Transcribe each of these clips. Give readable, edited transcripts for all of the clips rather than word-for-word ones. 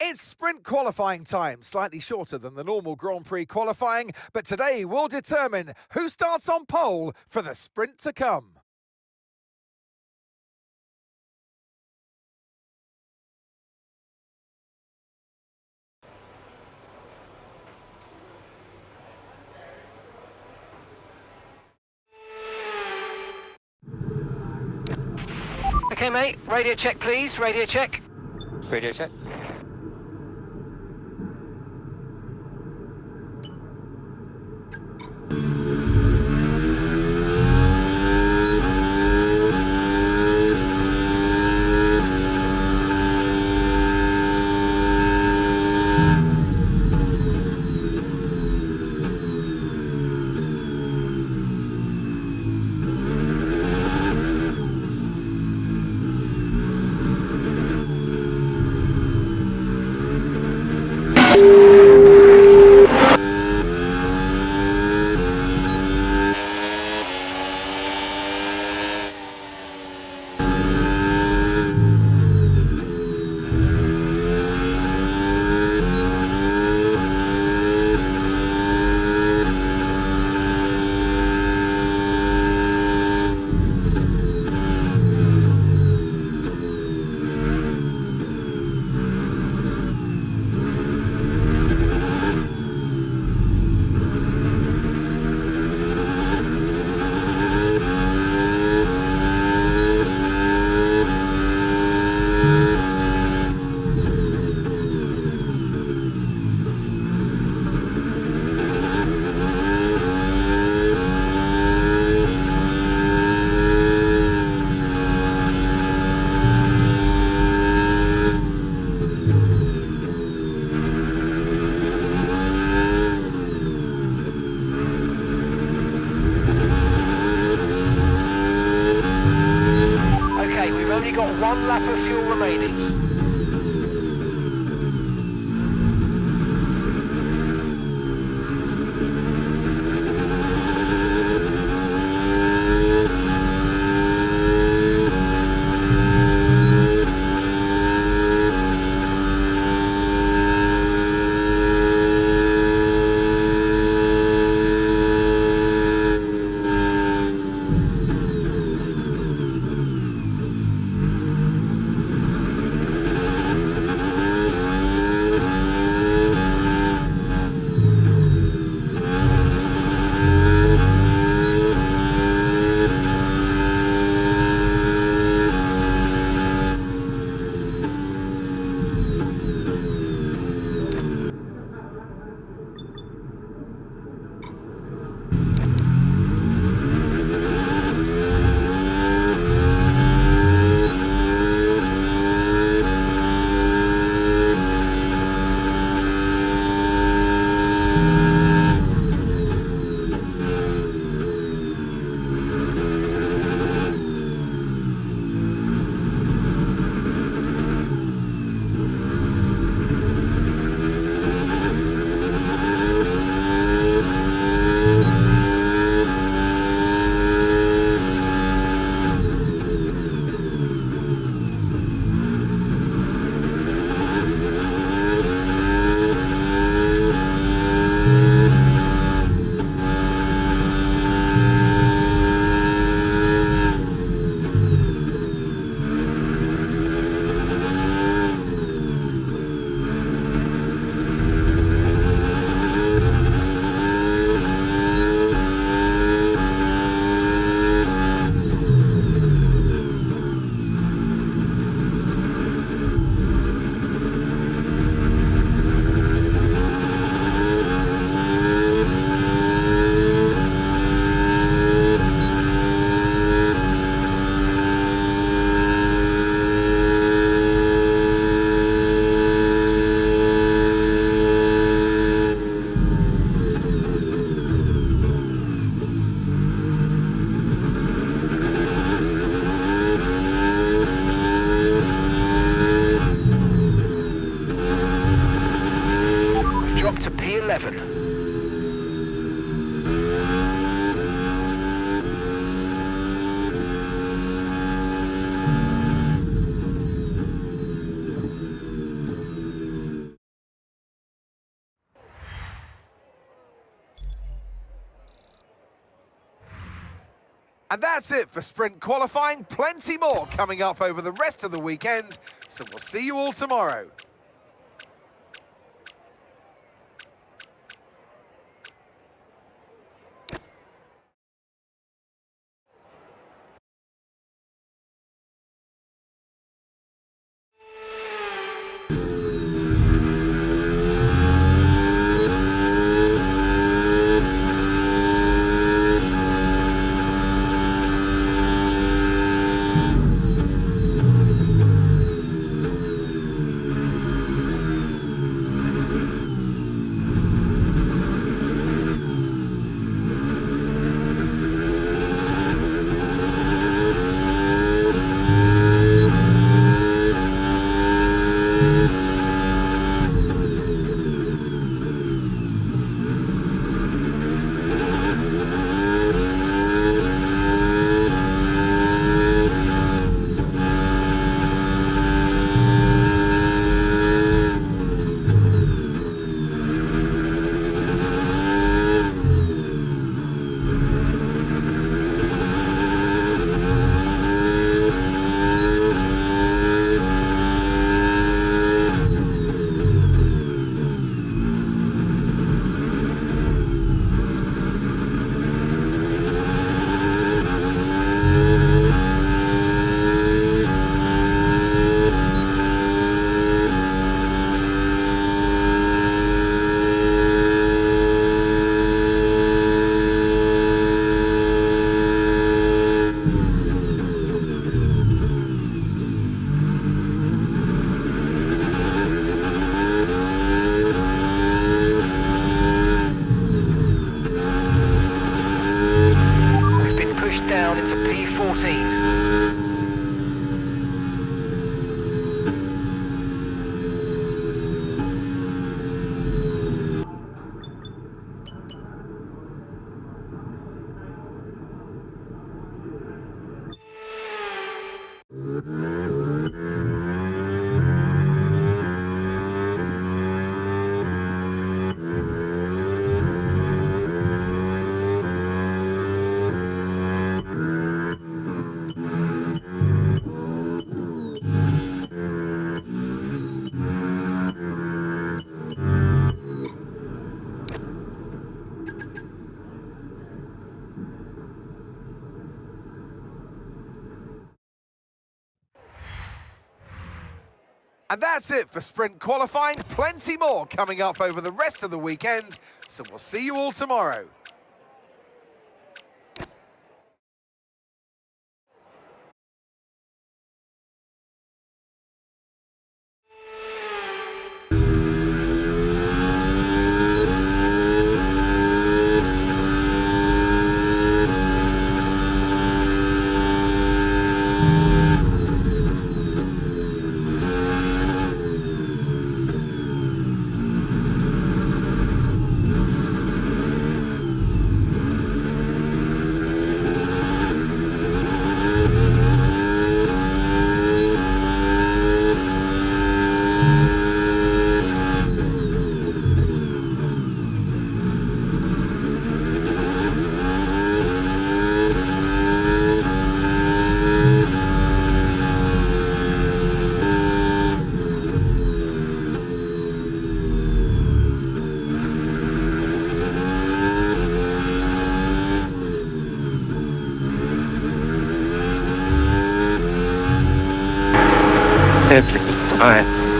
It's sprint qualifying time, slightly shorter than the normal Grand Prix qualifying, but today we'll determine who starts on pole for the sprint to come. Okay, mate, radio check, please, radio check. Radio check. Got one lap of fuel remaining. And that's it for sprint qualifying. Plenty more coming up over the rest of the weekend. So we'll see you all tomorrow. Down into P14. And that's it for sprint qualifying. Plenty more coming up over the rest of the weekend. So we'll see you all tomorrow.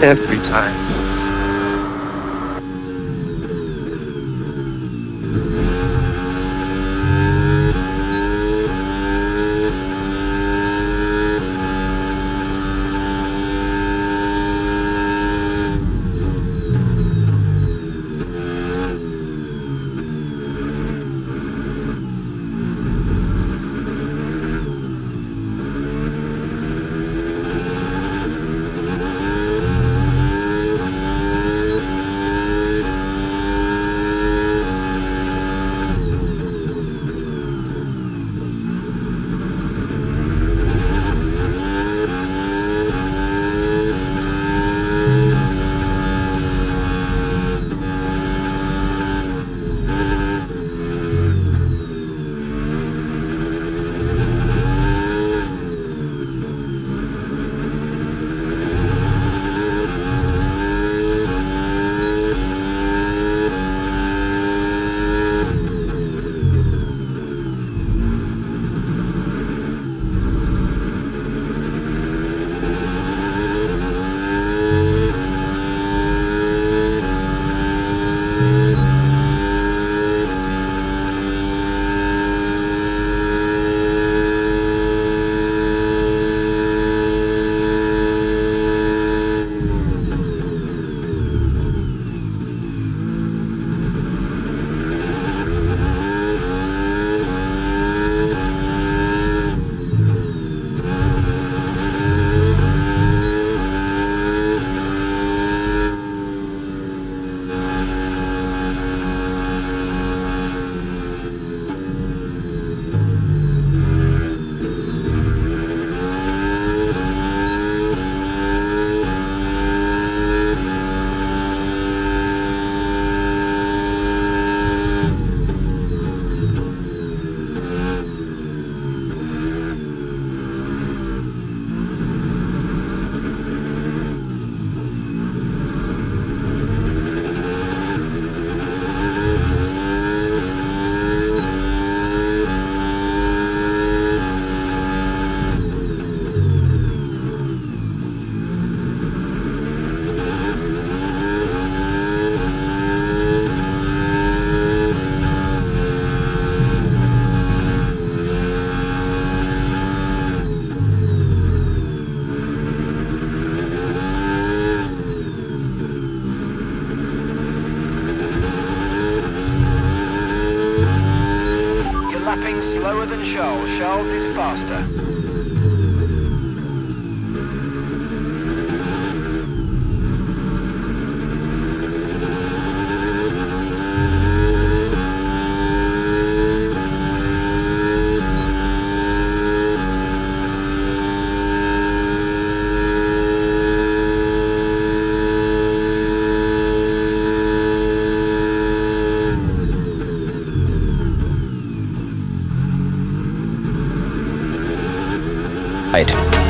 Every time. remains slower than Charles. Charles is faster.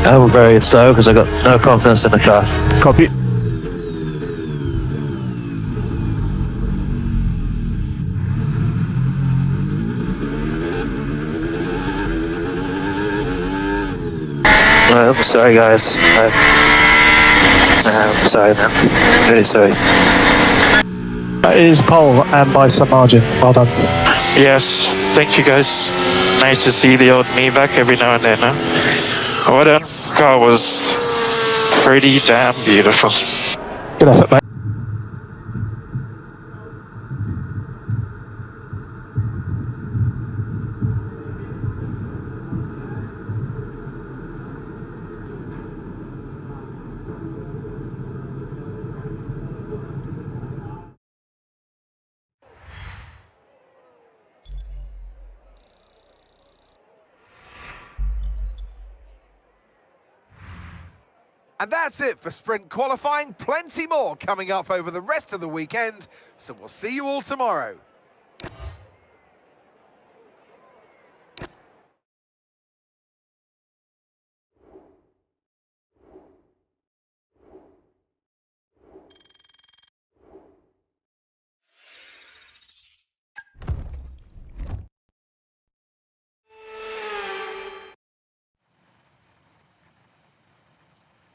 I'm very slow because I got no confidence in the car. Copy. I'm sorry, guys. I'm sorry, man. Really sorry. That is pole and by some margin. Well done. Yes, thank you guys. Nice to see the old me back every now and then, huh? Well done. Car was pretty damn beautiful. Good effort, mate. And that's it for sprint qualifying. Plenty more coming up over the rest of the weekend. So we'll see you all tomorrow.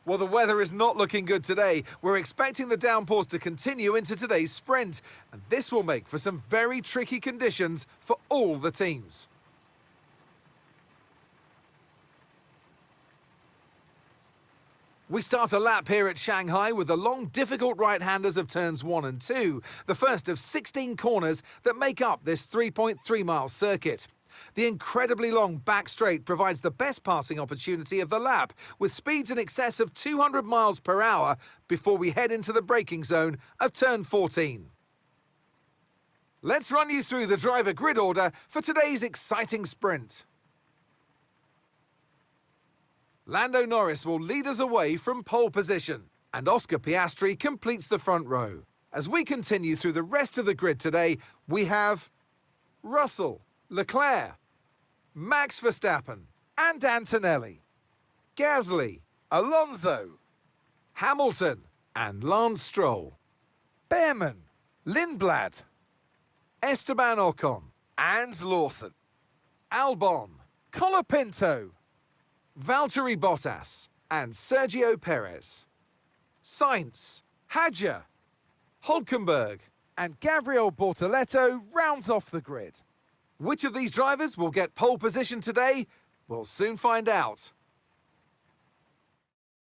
Well, the weather is not looking good today. We're expecting the downpours to continue into today's sprint, and this will make for some very tricky conditions for all the teams. We start a lap here at Shanghai with the long, difficult right-handers of turns 1 and 2, the first of 16 corners that make up this 3.3-mile circuit. The incredibly long back straight provides the best passing opportunity of the lap, with speeds in excess of 200 miles per hour before we head into the braking zone of turn 14. Let's run you through the driver grid order for today's exciting sprint. Lando Norris will lead us away from pole position, and Oscar Piastri completes the front row. As we continue through the rest of the grid today, we have Russell, Leclerc, Max Verstappen and Antonelli, Gasly, Alonso, Hamilton and Lance Stroll, Behrman, Lindblad, Esteban Ocon and Lawson, Albon, Colapinto, Valtteri Bottas and Sergio Perez, Sainz, Hadjar, Hülkenberg and Gabriel Bortoleto rounds off the grid. Which of these drivers will get pole position today? We'll soon find out.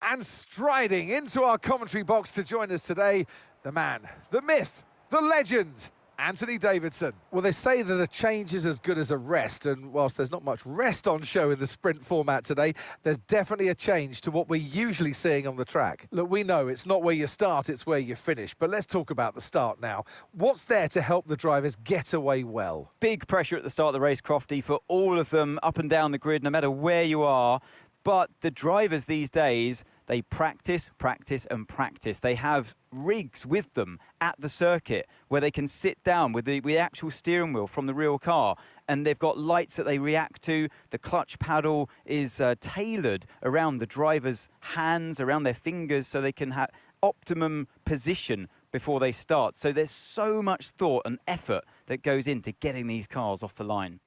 And striding into our commentary box to join us today, the man, the myth, the legend, Anthony Davidson. Well, they say that a change is as good as a rest, and whilst there's not much rest on show in the sprint format today, there's definitely a change to what we're usually seeing on the track. Look, we know it's not where you start, it's where you finish, but let's talk about the start now. What's there to help the drivers get away well? Big pressure at the start of the race, Crofty, for all of them up and down the grid, no matter where you are. But the drivers these days, they practice, practice and practice. They have rigs with them at the circuit where they can sit down with the actual steering wheel from the real car, and they've got lights that they react to. The clutch paddle is tailored around the driver's hands, around their fingers, so they can have optimum position before they start. So there's so much thought and effort that goes into getting these cars off the line.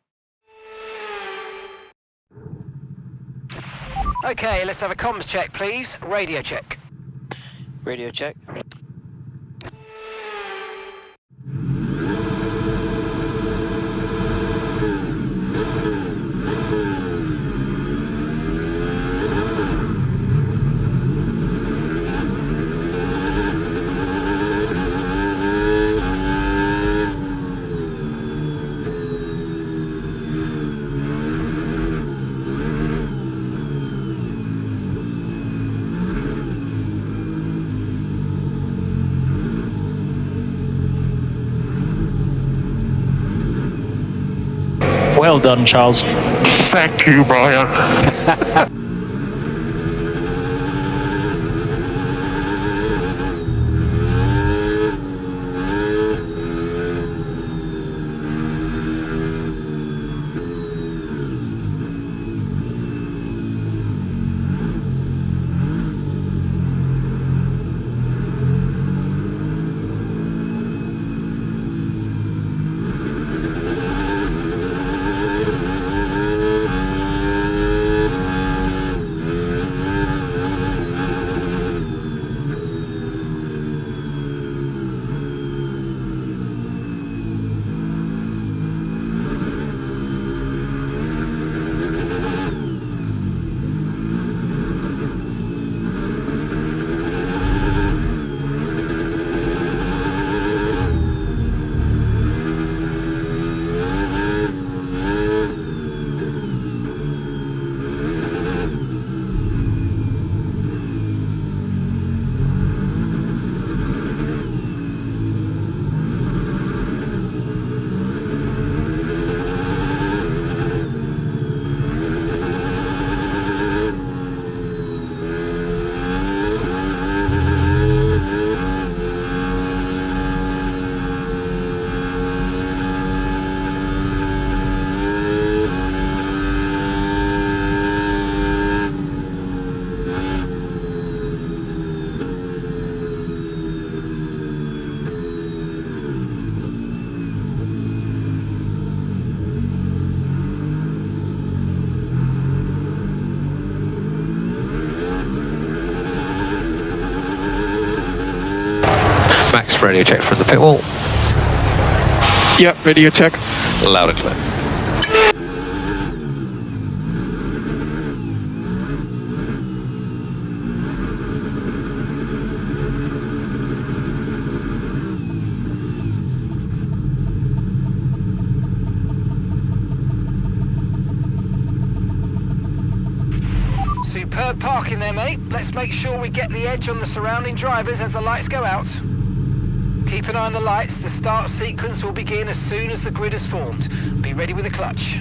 Okay, let's have a comms check, please. Radio check. Radio check. Well done, Charles. Thank you, Brian. Max, radio check from the pit wall. Yep, radio check. Loud and clear. Superb parking there, mate. Let's make sure we get the edge on the surrounding drivers as the lights go out. Keep an eye on the lights. The start sequence will begin as soon as the grid is formed. Be ready with the clutch.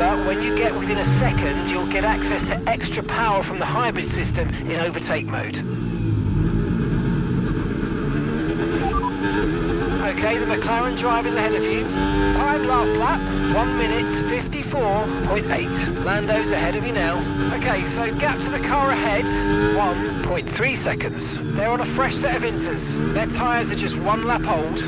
However, when you get within a second, you'll get access to extra power from the hybrid system in overtake mode. Okay, the McLaren driver's ahead of you. Time last lap, 1 minute 54.8. Lando's ahead of you now. Okay, so gap to the car ahead, 1.3 seconds. They're on a fresh set of inters. Their tyres are just 1 lap old.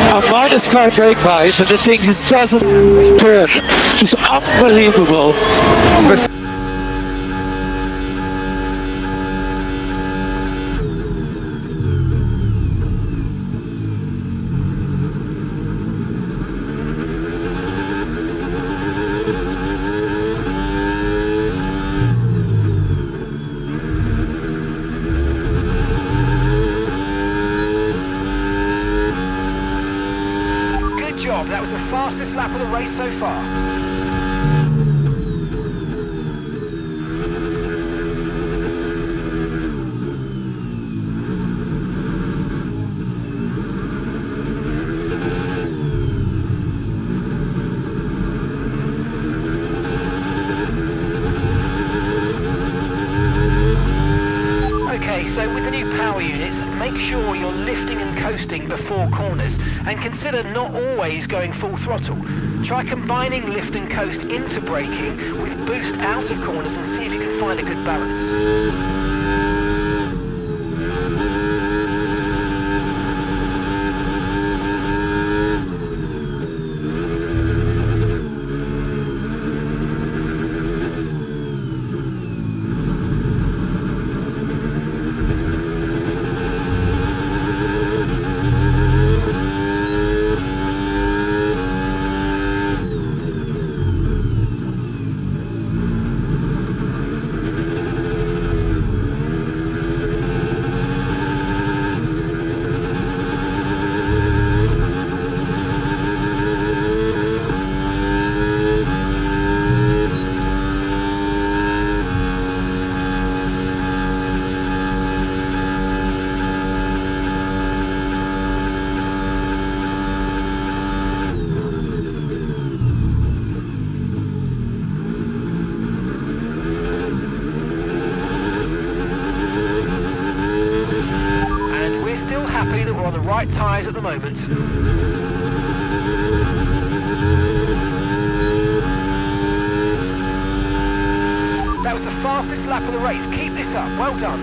I find this car very quiet and the thing just doesn't turn. It's unbelievable. That was the fastest lap of the race so far. Okay, so with the new power units, make sure you're lifting and coasting before corners, and consider not always going full throttle. Try combining lift and coast into braking with boost out of corners and see if you can find a good balance. On the right tyres at the moment. That was the fastest lap of the race. Keep this up. Well done.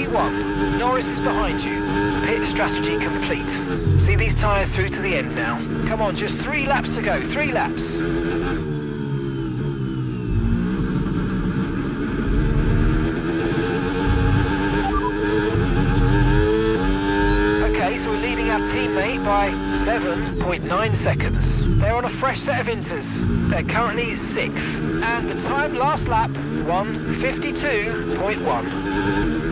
51. Norris is behind you. Pit strategy complete. See these tyres through to the end now. Come on, just 3 laps to go. 3 laps. So we're leading our teammate by 7.9 seconds. They're on a fresh set of inters. They're currently 6th. And the time last lap, 1:52.1.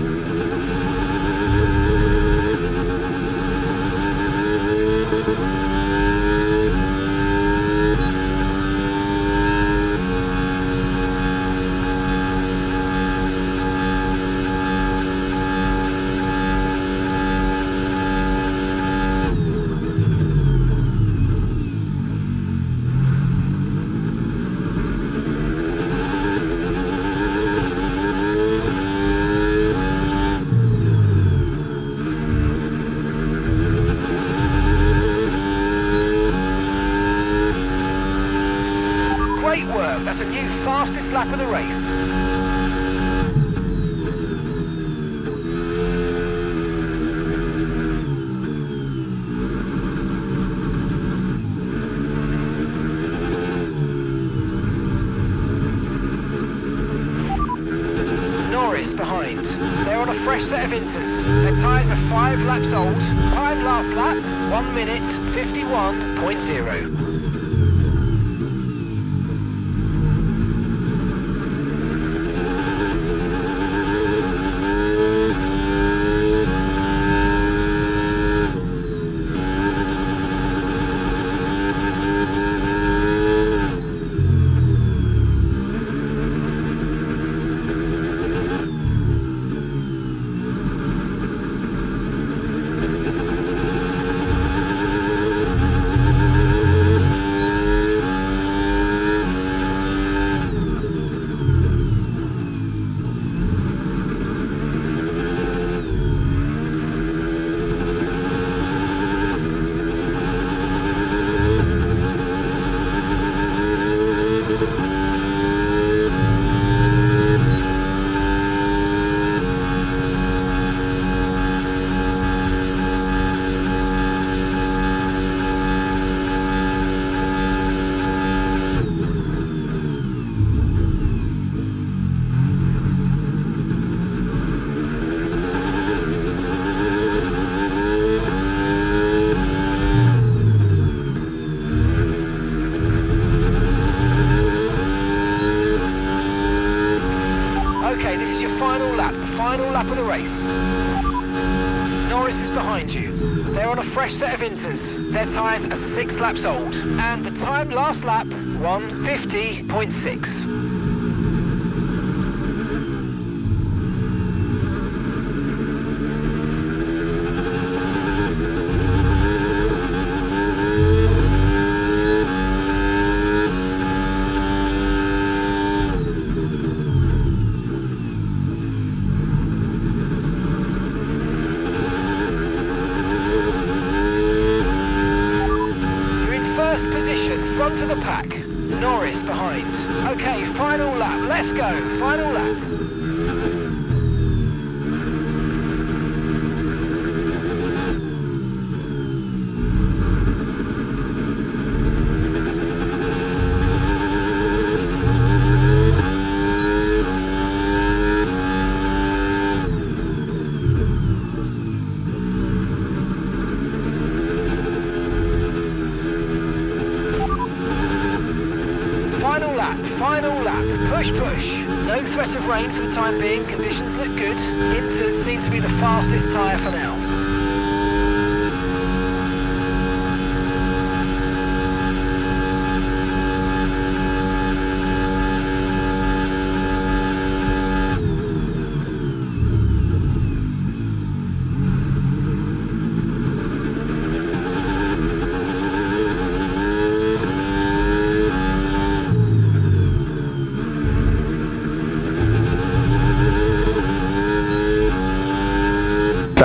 That's a new fastest lap of the race. Norris behind. They're on a fresh set of inters. Their tyres are 5 laps old. Time last lap, 1:51.0. Final lap of the race. Norris is behind you. They're on a fresh set of inters. Their tyres are 6 laps old. And the time last lap, 1:50.6. Front of the pack, Norris behind. Okay, final lap, let's go, final lap. Final lap, push. No threat of rain for the time being, conditions look good. Inters seem to be the fastest tyre for now.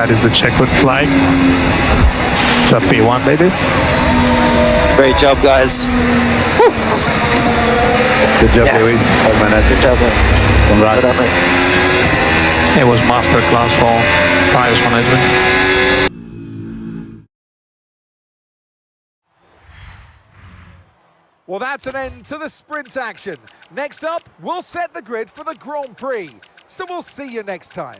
That is the checkered flag. It's a P1, baby. Great job, guys. Woo. Good job, Yes. Louis. Good job, mate. Congrats. Well done, mate. It was masterclass for tires management. Well, that's an end to the sprint action. Next up, we'll set the grid for the Grand Prix. So we'll see you next time.